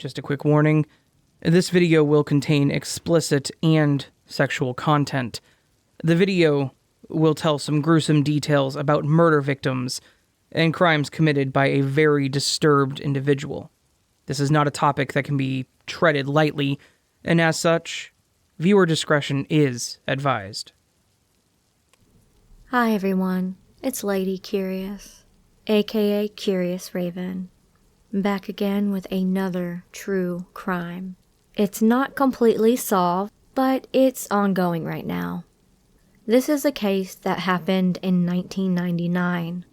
Just a quick warning, this video will contain explicit and sexual content. The video will tell some gruesome details about murder victims and crimes committed by a very disturbed individual. This is not a topic that can be treated lightly, and as such, viewer discretion is advised. Hi everyone, it's Lady Curious, aka Curious Raven, back again with another true crime. It's not completely solved, but it's ongoing right now. This is a case that happened in 1999,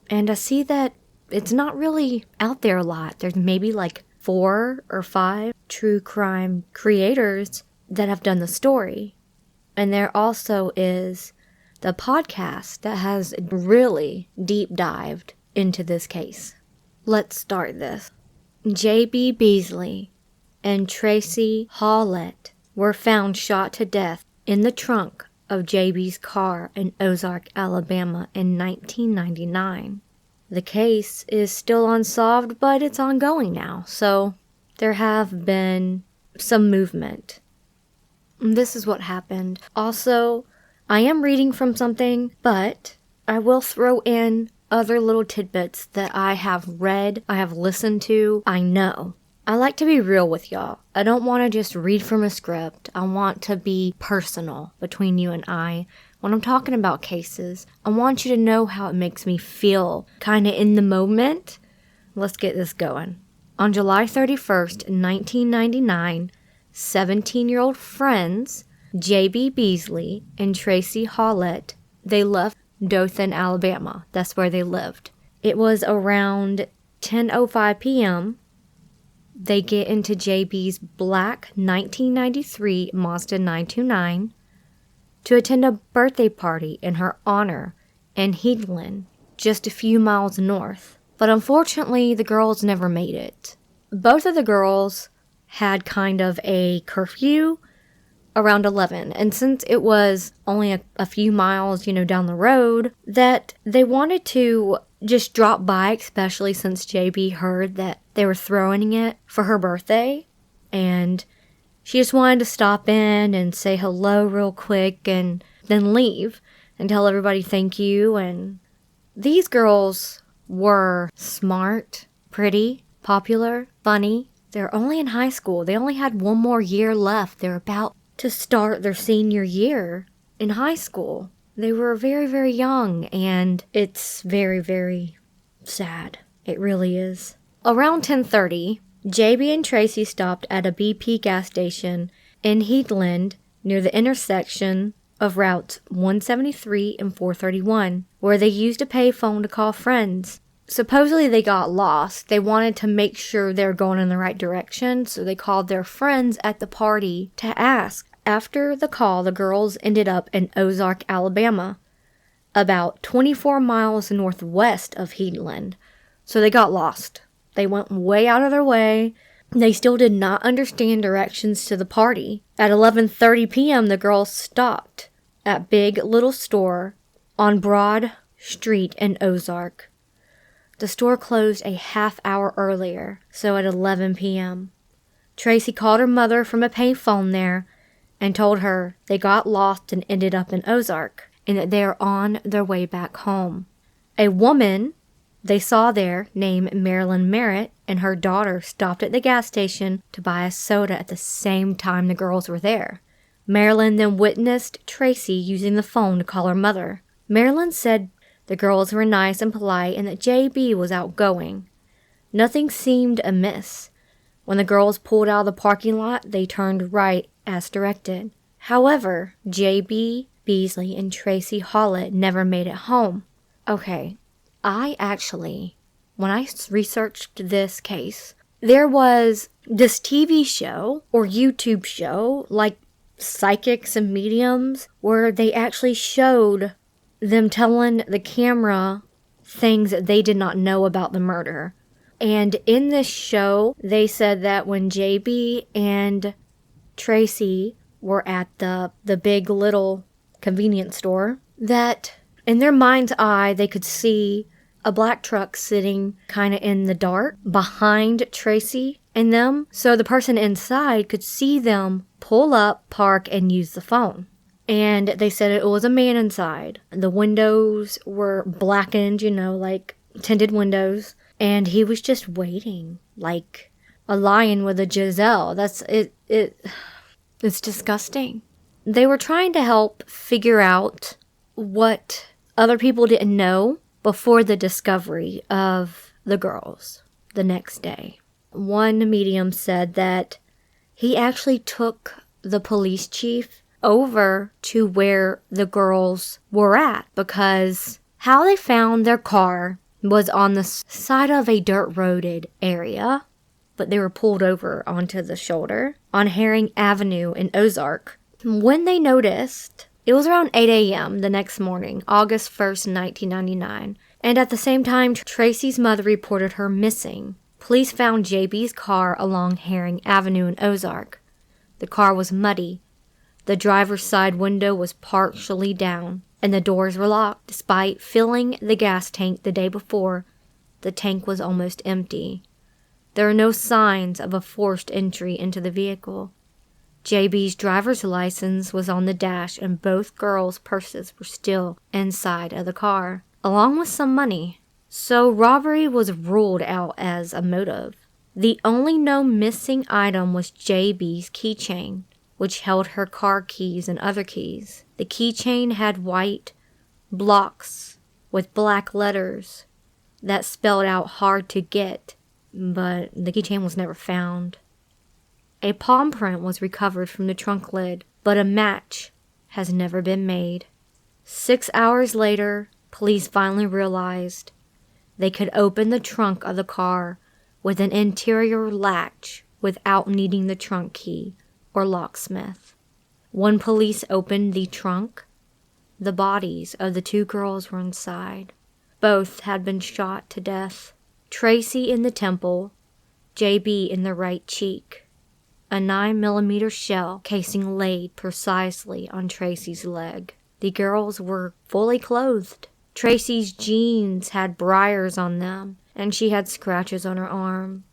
and I see that it's not really out there a lot. There's maybe like 4 or 5 true crime creators that have done the story. And there also is the podcast that has really deep dived into this case. Let's start this. JB Beasly and Tracie Hawlett were found shot to death in the trunk of JB's car in Ozark, Alabama in 1999. The case is still unsolved, but it's ongoing now, so there have been some movement. This is what happened. Also, I am reading from something, but I will throw in other little tidbits that I have read, I have listened to, I know. I like to be real with y'all. I don't want to just read from a script. I want to be personal between you and I. When I'm talking about cases, I want you to know how it makes me feel, kind of in the moment. Let's get this going. On July 31st, 1999, 17-year-old friends, JB Beasly and Tracie Hawlett, they left Dothan, Alabama. That's where they lived. It was around 10:05 p.m. They get into JB's black 1993 Mazda 929 to attend a birthday party in her honor in Headland, just a few miles north. But unfortunately, the girls never made it. Both of the girls had kind of a curfew around 11, and since it was only a few miles, down the road, that they wanted to just drop by, especially since JB heard that they were throwing it for her birthday, and she just wanted to stop in and say hello real quick and then leave and tell everybody thank you. And these girls were smart, pretty, popular, funny. They're only in high school. They only had one more year left. They're about to start their senior year in high school. They were very, very young, and it's very, very sad. It really is. Around 10:30, JB and Tracie stopped at a BP gas station in Headland near the intersection of routes 173 and 431, where they used a payphone to call friends. Supposedly they got lost. They wanted to make sure they were going in the right direction, so they called their friends at the party to ask. After the call, the girls ended up in Ozark, Alabama, about 24 miles northwest of Headland. So they got lost. They went way out of their way. They still did not understand directions to the party. At 11:30 p.m., the girls stopped at Big Little Store on Broad Street in Ozark. The store closed a half hour earlier, so at 11 p.m. Tracie called her mother from a payphone there and told her they got lost and ended up in Ozark and that they are on their way back home. A woman they saw there named Marilyn Merritt and her daughter stopped at the gas station to buy a soda at the same time the girls were there. Marilyn then witnessed Tracie using the phone to call her mother. Marilyn said the girls were nice and polite and that JB was outgoing. Nothing seemed amiss. When the girls pulled out of the parking lot, they turned right as directed. However, JB Beasly and Tracie Hawlett never made it home. Okay, when I researched this case, there was this TV show or YouTube show like Psychics and Mediums where they actually showed them telling the camera things that they did not know about the murder. And in this show, they said that when JB and Tracie were at the Big Little convenience store, that in their mind's eye, they could see a black truck sitting kind of in the dark behind Tracie and them, so the person inside could see them pull up, park, and use the phone. And they said it was a man inside. The windows were blackened, like tinted windows, and he was just waiting like a lion with a Giselle. It's disgusting. They were trying to help figure out what other people didn't know before the discovery of the girls the next day. One medium said that he actually took the police chief over to where the girls were at, because how they found their car was on the side of a dirt-roaded area, but they were pulled over onto the shoulder on Herring Avenue in Ozark. When they noticed, it was around 8 a.m. the next morning, August 1st, 1999, and at the same time, Tracie's mother reported her missing. Police found JB's car along Herring Avenue in Ozark. The car was muddy. The driver's side window was partially down, and the doors were locked. Despite filling the gas tank the day before, the tank was almost empty. There are no signs of a forced entry into the vehicle. JB's driver's license was on the dash, and both girls' purses were still inside of the car, along with some money. So robbery was ruled out as a motive. The only known missing item was JB's keychain, which held her car keys and other keys. The keychain had white blocks with black letters that spelled out "hard to get," but the keychain was never found. A palm print was recovered from the trunk lid, but a match has never been made. 6 hours later, police finally realized they could open the trunk of the car with an interior latch without needing the trunk key or locksmith. When police opened the trunk, the bodies of the two girls were inside. Both had been shot to death. Tracie in the temple, JB in the right cheek. A 9mm shell casing laid precisely on Tracie's leg. The girls were fully clothed. Tracie's jeans had briars on them, and she had scratches on her arm.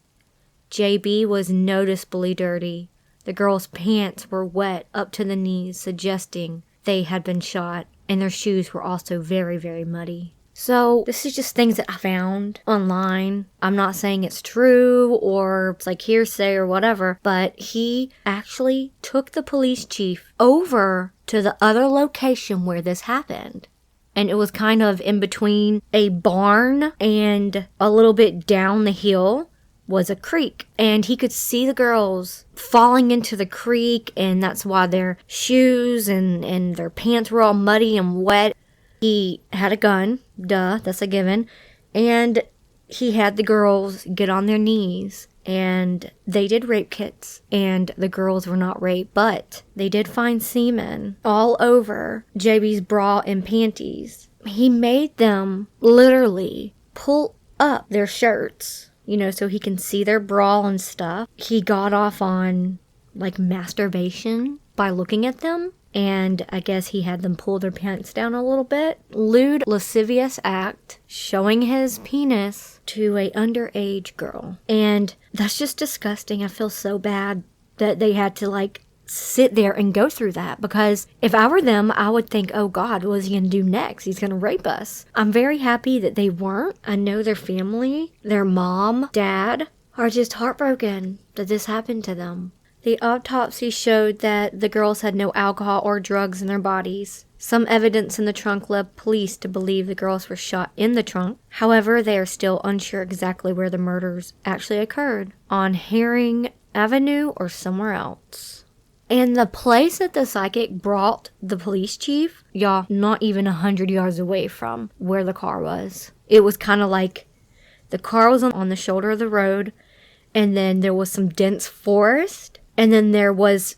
JB was noticeably dirty. The girls' pants were wet up to the knees, suggesting they had been shot, and their shoes were also very, very muddy. So this is just things that I found online. I'm not saying it's true or it's like hearsay or whatever, but he actually took the police chief over to the other location where this happened. And it was kind of in between a barn and a little bit down the hill was a creek. And he could see the girls falling into the creek, and that's why their shoes and their pants were all muddy and wet. He had a gun, duh, that's a given, and he had the girls get on their knees, and they did rape kits, and the girls were not raped, but they did find semen all over JB's bra and panties. He made them literally pull up their shirts, so he can see their bra and stuff. He got off on, masturbation by looking at them. And I guess he had them pull their pants down a little bit. Lewd, lascivious act, showing his penis to a underage girl. And that's just disgusting. I feel so bad that they had to, sit there and go through that. Because if I were them, I would think, oh God, what is he going to do next? He's going to rape us. I'm very happy that they weren't. I know their family, their mom, dad, are just heartbroken that this happened to them. The autopsy showed that the girls had no alcohol or drugs in their bodies. Some evidence in the trunk led police to believe the girls were shot in the trunk. However, they are still unsure exactly where the murders actually occurred, on Herring Avenue or somewhere else. And the place that the psychic brought the police chief, y'all, not even 100 yards away from where the car was. It was kind of like the car was on the shoulder of the road, and then there was some dense forest. And then there was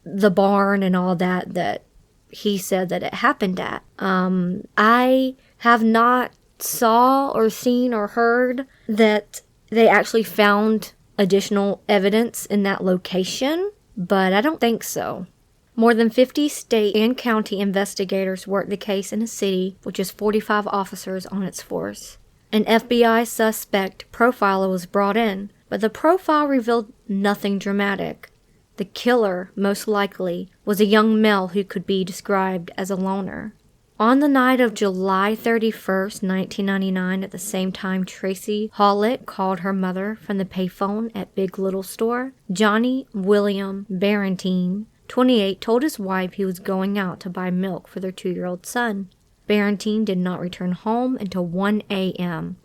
the barn and all that he said that it happened at. I have not saw or seen or heard that they actually found additional evidence in that location, but I don't think so. More than 50 state and county investigators worked the case in a city, which is 45 officers on its force. An FBI suspect profiler was brought in, but the profile revealed nothing dramatic. The killer, most likely, was a young male who could be described as a loner. On the night of July 31st, 1999, at the same time Tracie Hawlett called her mother from the payphone at Big Little Store, Johnny William Barentine, 28, told his wife he was going out to buy milk for their 2-year-old son. Barentine did not return home until 1 a.m.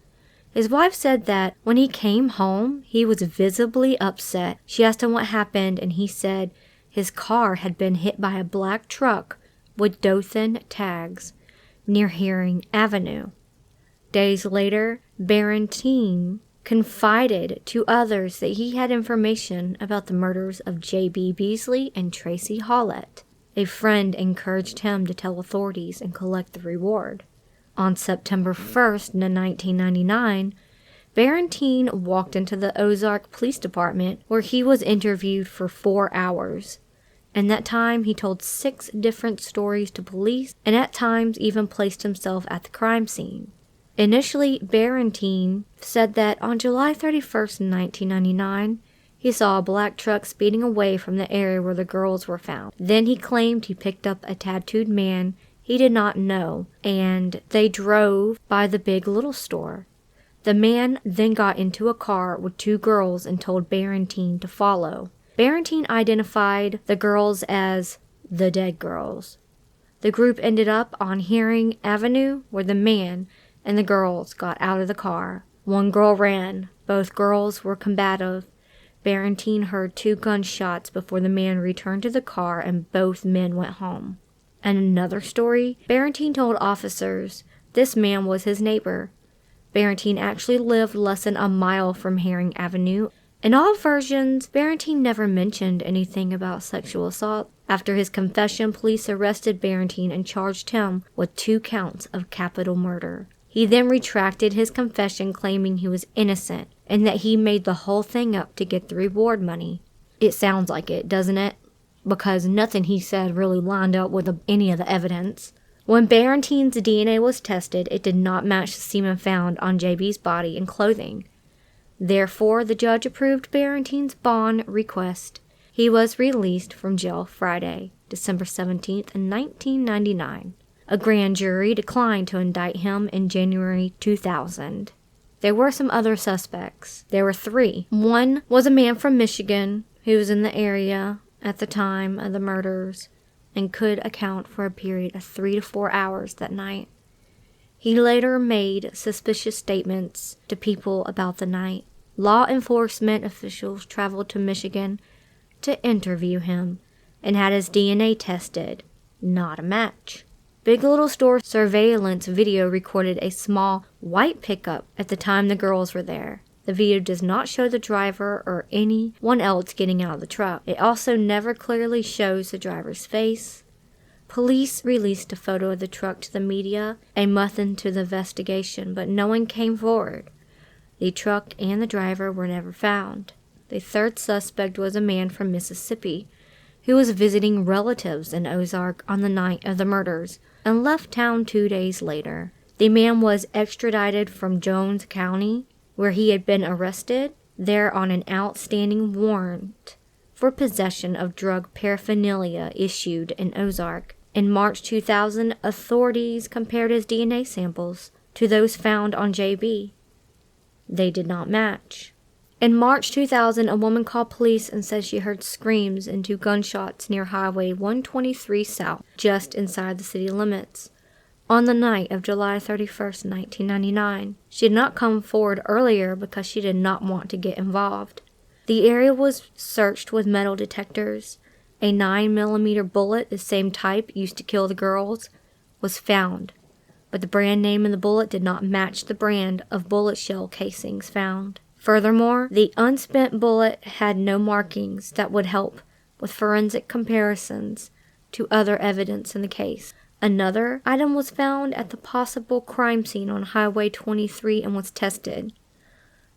His wife said that when he came home, he was visibly upset. She asked him what happened, and he said his car had been hit by a black truck with Dothan tags near Herring Avenue. Days later, Barentine confided to others that he had information about the murders of JB Beasly and Tracie Hawlett. A friend encouraged him to tell authorities and collect the reward. On September 1st, 1999, Barentine walked into the Ozark Police Department where he was interviewed for 4 hours. In that time, he told 6 different stories to police and at times even placed himself at the crime scene. Initially, Barentine said that on July 31st, 1999, he saw a black truck speeding away from the area where the girls were found. Then he claimed he picked up a tattooed man he did not know, and they drove by the Big Little Store. The man then got into a car with 2 girls and told Barentine to follow. Barentine identified the girls as the dead girls. The group ended up on Herring Avenue where the man and the girls got out of the car. One girl ran. Both girls were combative. Barentine heard 2 gunshots before the man returned to the car and both men went home. In another story, Barentine told officers this man was his neighbor. Barentine actually lived less than a mile from Herring Avenue. In all versions, Barentine never mentioned anything about sexual assault. After his confession, police arrested Barentine and charged him with 2 counts of capital murder. He then retracted his confession, claiming he was innocent and that he made the whole thing up to get the reward money. It sounds like it, doesn't it? Because nothing he said really lined up with any of the evidence. When Barentine's DNA was tested, it did not match the semen found on JB's body and clothing. Therefore, the judge approved Barentine's bond request. He was released from jail Friday, December 17th, 1999. A grand jury declined to indict him in January 2000. There were some other suspects. There were 3. One was a man from Michigan who was in the area at the time of the murders and could account for a period of 3 to 4 hours that night. He later made suspicious statements to people about the night. Law enforcement officials traveled to Michigan to interview him and had his DNA tested. Not a match. Big Little Store surveillance video recorded a small white pickup at the time the girls were there. The video does not show the driver or anyone else getting out of the truck. It also never clearly shows the driver's face. Police released a photo of the truck to the media a month into the investigation, but no one came forward. The truck and the driver were never found. The 3rd suspect was a man from Mississippi who was visiting relatives in Ozark on the night of the murders and left town 2 days later. The man was extradited from Jones County, where he had been arrested there on an outstanding warrant for possession of drug paraphernalia issued in Ozark. In March 2000, authorities compared his DNA samples to those found on JB. They did not match. In March 2000, a woman called police and said she heard screams and 2 gunshots near Highway 123 South, just inside the city limits. On the night of July 31st, 1999, she did not come forward earlier because she did not want to get involved. The area was searched with metal detectors. A 9mm bullet, the same type used to kill the girls, was found, but the brand name of the bullet did not match the brand of bullet shell casings found. Furthermore, the unspent bullet had no markings that would help with forensic comparisons to other evidence in the case. Another item was found at the possible crime scene on Highway 23 and was tested.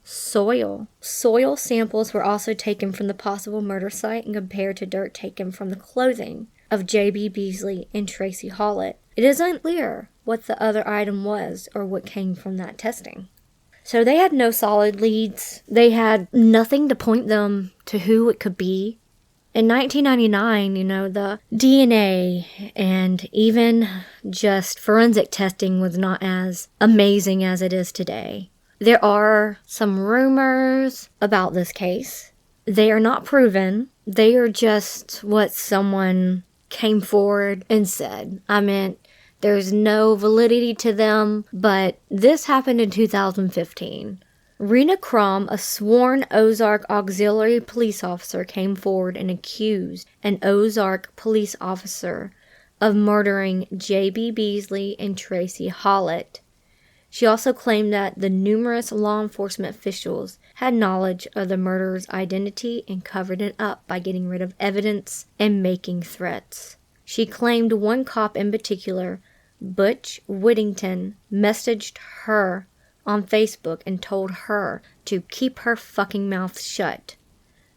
Soil samples were also taken from the possible murder site and compared to dirt taken from the clothing of JB Beasly and Tracie Hawlett. It is unclear what the other item was or what came from that testing. So they had no solid leads. They had nothing to point them to who it could be. In 1999, the DNA and even just forensic testing was not as amazing as it is today. There are some rumors about this case. They are not proven. They are just what someone came forward and said. There's no validity to them, but this happened in 2015. Rena Crum, a sworn Ozark auxiliary police officer, came forward and accused an Ozark police officer of murdering JB Beasly and Tracie Hawlett. She also claimed that the numerous law enforcement officials had knowledge of the murderer's identity and covered it up by getting rid of evidence and making threats. She claimed one cop in particular, Butch Whittington, messaged her on Facebook and told her to keep her fucking mouth shut.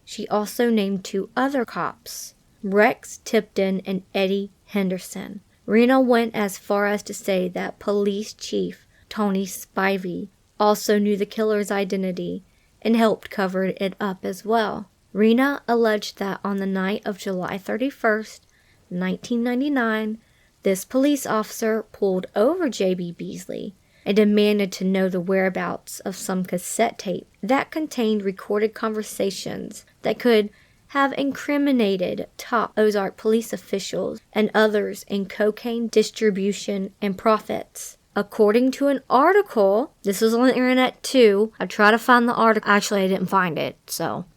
She also named 2 other cops, Rex Tipton and Eddie Henderson. Rena went as far as to say that Police Chief Tony Spivey also knew the killer's identity and helped cover it up as well. Rena alleged that on the night of July 31st, 1999, this police officer pulled over JB Beasly and demanded to know the whereabouts of some cassette tape that contained recorded conversations that could have incriminated top Ozark police officials and others in cocaine distribution and profits. According to an article, this was on the internet too. I tried to find the article. Actually, I didn't find it,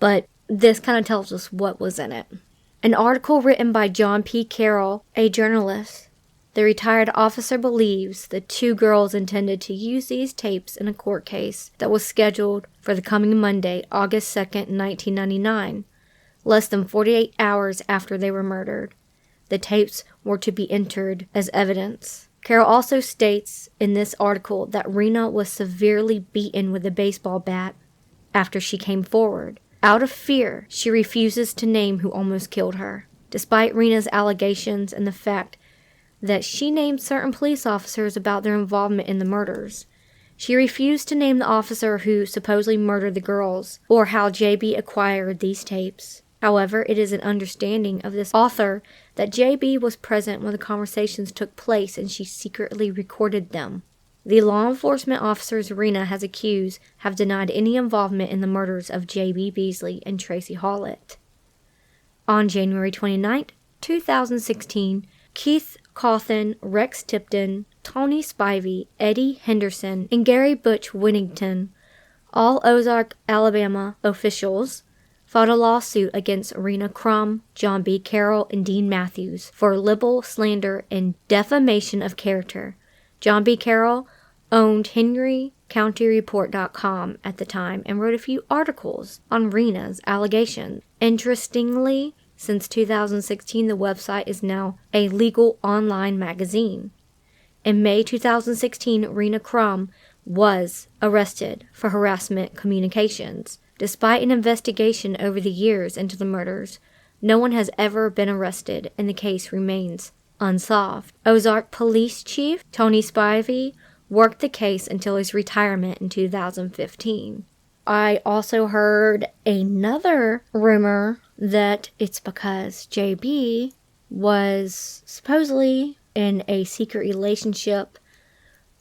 but this kind of tells us what was in it. An article written by John P. Carroll, a journalist. The retired officer believes the 2 girls intended to use these tapes in a court case that was scheduled for the coming Monday, August 2nd, 1999, less than 48 hours after they were murdered. The tapes were to be entered as evidence. Carroll also states in this article that Rena was severely beaten with a baseball bat after she came forward. Out of fear, she refuses to name who almost killed her, despite Rena's allegations and the fact that she named certain police officers about their involvement in the murders. She refused to name the officer who supposedly murdered the girls or how JB acquired these tapes. However, it is an understanding of this author that JB was present when the conversations took place and she secretly recorded them. The law enforcement officers Rena has accused have denied any involvement in the murders of JB Beasly and Tracie Hawlett. On January 29, 2016, Keith Cawthon, Rex Tipton, Tony Spivey, Eddie Henderson, and Gary Butch Whittington, all Ozark, Alabama officials, filed a lawsuit against Rena Crum, John B. Carroll, and Dean Matthews for libel, slander, and defamation of character. John B. Carroll owned HenryCountyReport.com at the time and wrote a few articles on Rena's allegations. Interestingly, since 2016, the website is now a legal online magazine. In May 2016, Rena Crum was arrested for harassment communications. Despite an investigation over the years into the murders, no one has ever been arrested and the case remains unsolved. Ozark Police Chief Tony Spivey worked the case until his retirement in 2015. I also heard another rumor that it's because JB was supposedly in a secret relationship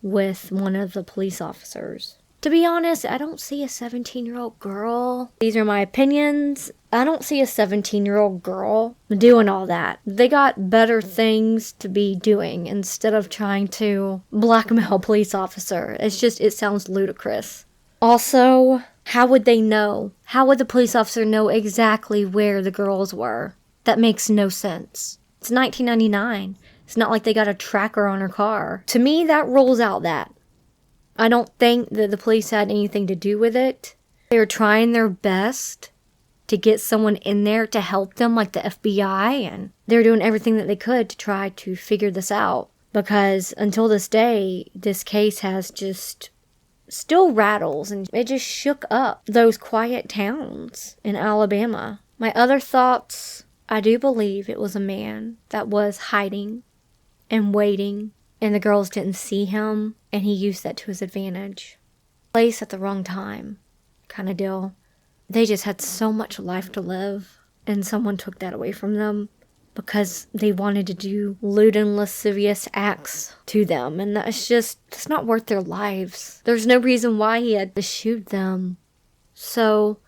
with one of the police officers. To be honest, I don't see a 17-year-old girl. These are my opinions. I don't see a 17-year-old girl doing all that. They got better things to be doing instead of trying to blackmail a police officer. It sounds ludicrous. Also, how would they know? How would the police officer know exactly where the girls were? That makes no sense. It's 1999. It's not like they got a tracker on her car. To me, that rules out that. I don't think that the police had anything to do with it. They were trying their best to get someone in there to help them, like the FBI, and they're doing everything that they could to try to figure this out. Because until this day, this case has just still rattles, and it just shook up those quiet towns in Alabama. My other thoughts, I do believe it was a man that was hiding and waiting, and the girls didn't see him, and he used that to his advantage. place at the wrong time kind of deal. They just had so much life to live, and someone took that away from them because they wanted to do lewd and lascivious acts to them, and that's not worth their lives. There's no reason why he had to shoot them. So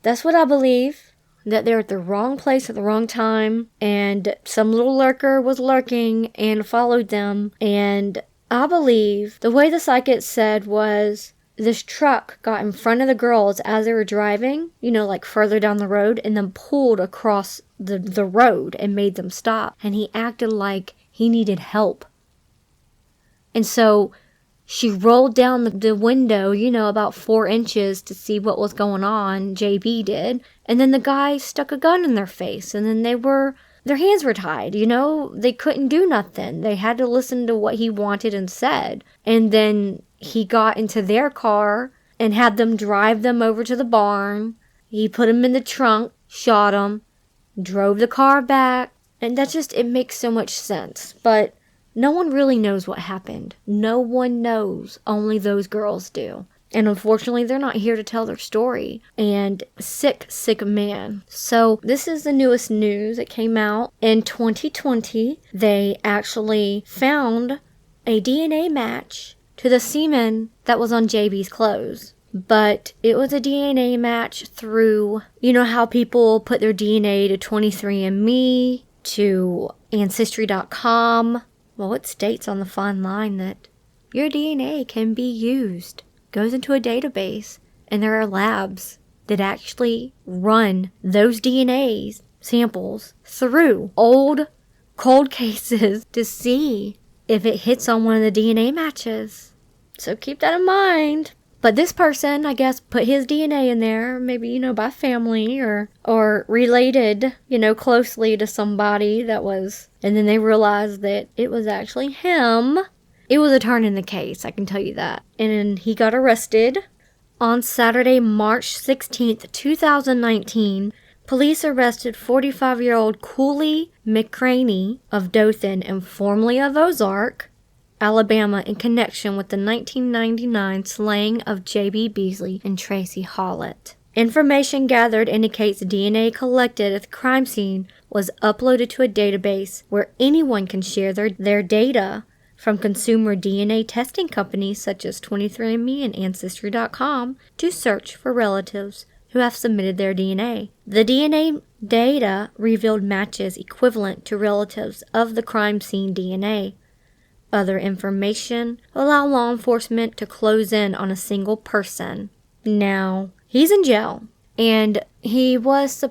that's what I believe, that they're at the wrong place at the wrong time, and some little lurker was lurking and followed them. And I believe the way the psychic said was this truck got in front of the girls as they were driving, like further down the road, and then pulled across the road and made them stop. And he acted like he needed help. And so she rolled down the window, about 4 inches to see what was going on, JB did. And then the guy stuck a gun in their face, and then their hands were tied, They couldn't do nothing. They had to listen to what he wanted and said. And then he got into their car and had them drive them over to the barn. He put them in the trunk, shot them, drove the car back. And it makes so much sense. But no one really knows what happened. No one knows. Only those girls do. And unfortunately, they're not here to tell their story. And sick man. So this is the newest news. It came out in 2020. They actually found a DNA match to the semen that was on JB's clothes. But it was a DNA match through, how people put their DNA to 23andMe, to Ancestry.com. Well, it states on the fine line that your DNA can be used. Goes into a database, and there are labs that actually run those DNA samples through old cold cases to see if it hits on one of the DNA matches. So keep that in mind. But this person, I guess, put his DNA in there, maybe, by family or related, closely to somebody that was, and then they realized that it was actually him. It was a turn in the case, I can tell you that. And he got arrested on Saturday, March 16th, 2019. Police arrested 45-year-old Cooley McCraney of Dothan and formerly of Ozark, Alabama, in connection with the 1999 slaying of JB Beasly and Tracie Hawlett. Information gathered indicates DNA collected at the crime scene was uploaded to a database where anyone can share their data from consumer DNA testing companies such as 23andMe and Ancestry.com to search for relatives who have submitted their DNA. The DNA data revealed matches equivalent to relatives of the crime scene DNA. Other information allow law enforcement to close in on a single person. Now, he's in jail, and he was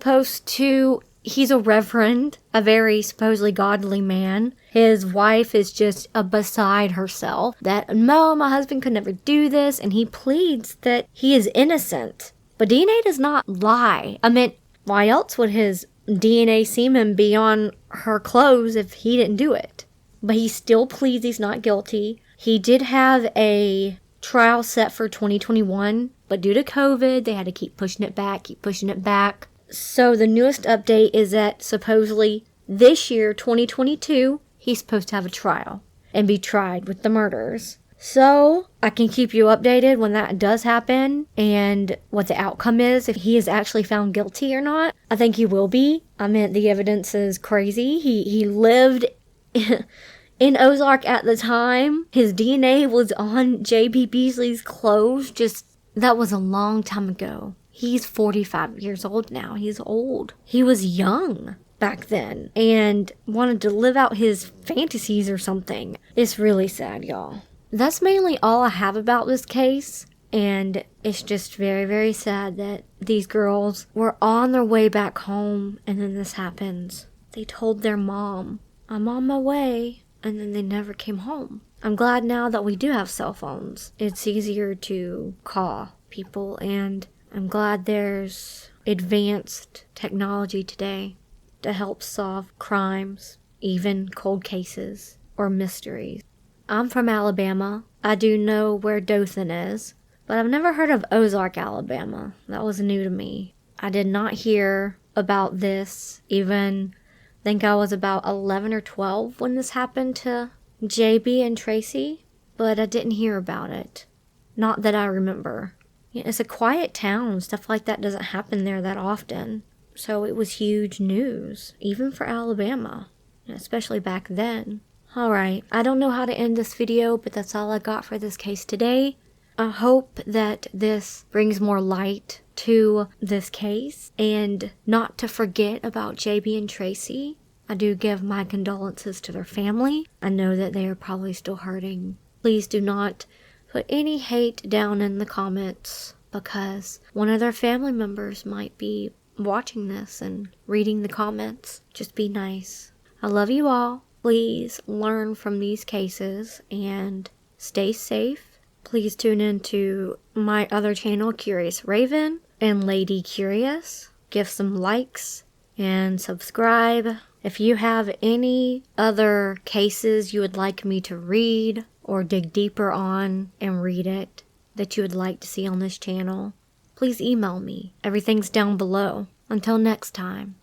he's a reverend, a very supposedly godly man. His wife is just beside herself that, no, my husband could never do this, and he pleads that he is innocent. But DNA does not lie. I mean, why else would his DNA semen be on her clothes if he didn't do it? But he still pleads he's not guilty. He did have a trial set for 2021, but due to COVID, they had to keep pushing it back. So the newest update is that supposedly this year, 2022, he's supposed to have a trial and be tried with the murders. So I can keep you updated when that does happen and what the outcome is, if he is actually found guilty or not. I think he will be. I mean, the evidence is crazy. He lived in Ozark at the time. His DNA was on JB Beasley's clothes. That was a long time ago. He's 45 years old now. He's old. He was young back then and wanted to live out his fantasies or something. It's really sad, y'all. That's mainly all I have about this case. And it's just very, very sad that these girls were on their way back home and then this happens. They told their mom, I'm on my way, and then they never came home. I'm glad now that we do have cell phones. It's easier to call people, and I'm glad there's advanced technology today to help solve crimes, even cold cases or mysteries. I'm from Alabama. I do know where Dothan is, but I've never heard of Ozark, Alabama. That was new to me. I did not hear about this even I think I was about 11 or 12 when this happened to JB and Tracie, but I didn't hear about it. Not that I remember. It's a quiet town. Stuff like that doesn't happen there that often. So it was huge news, even for Alabama, especially back then. Alright, I don't know how to end this video, but that's all I got for this case today. I hope that this brings more light to this case, and not to forget about JB and Tracie. I do give my condolences to their family. I know that they are probably still hurting. Please do not put any hate down in the comments, because one of their family members might be watching this and reading the comments. Just be nice. I love you all. Please learn from these cases and stay safe. Please tune into my other channel, Curious Raven and Lady Curious. Give some likes and subscribe. If you have any other cases you would like me to read or dig deeper on and read it that you would like to see on this channel, please email me. Everything's down below. Until next time.